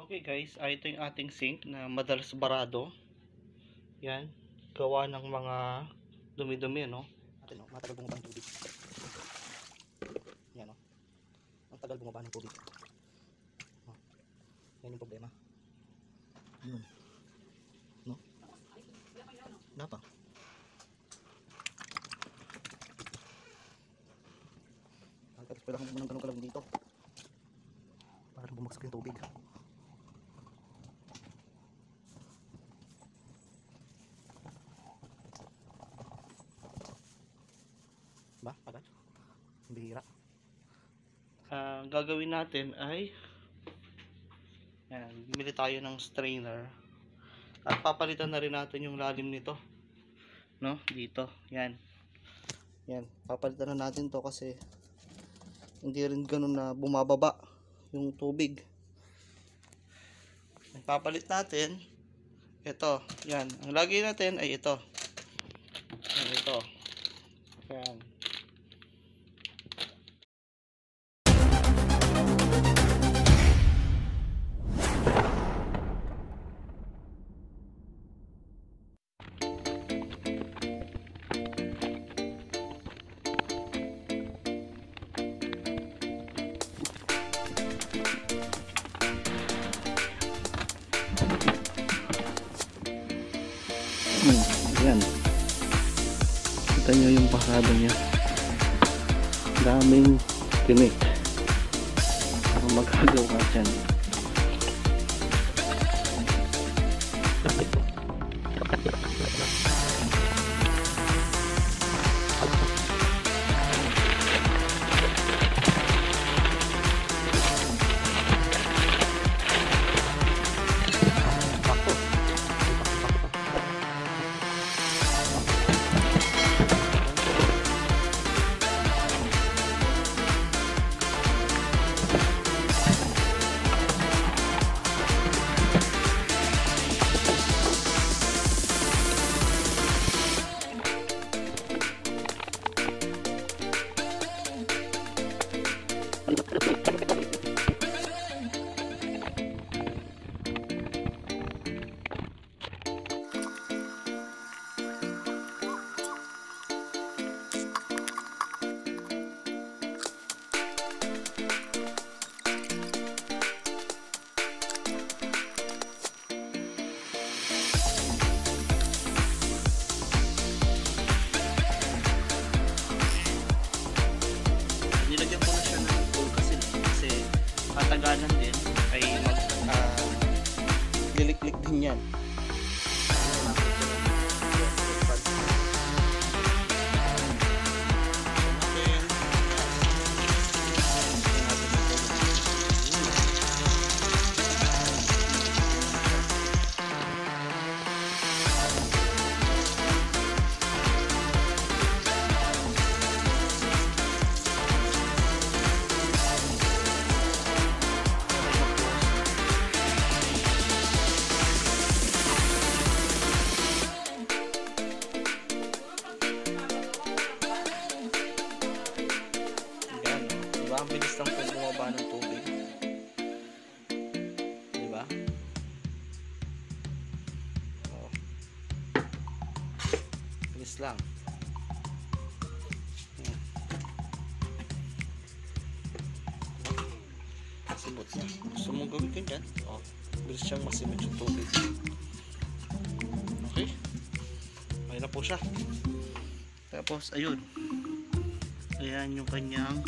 Okay guys, ito yung ating sink na madalas barado. Yan, gawa ng mga dumi-dumi, no? Atin, no? Matagal bumaba ng tubig. Yan, no? Ang tagal bumaba ng tubig. Oh. Yan yung problema. Yun. No? Napa. Kailangan mo ng ganun kalawin dito para bumagsak yung tubig. Ba? Agad? Bihira. Gagawin natin ay yan, bumili tayo ng strainer at papalitan na rin natin yung lalim nito, no? Dito, yan. Yan, papalitan na natin to kasi hindi rin ganun na bumababa yung tubig. Papalit natin ito, yan. Ang lagi natin ay ito. Yan, ito. Yan. Yan. Kita nyo yung pasado niya. Daming tinik. Ang magagawa dyan. Katagalan din ay liliklik din yan. Ang bilis lang po bumaba ng tubig, diba? Oh. Bilis lang. Simot niya. Gusto mong gawin ka dyan? Oh. Bilis siyang masimot yung tubig. Okay, may na po siya. Tapos ayun, ayan yung kanyang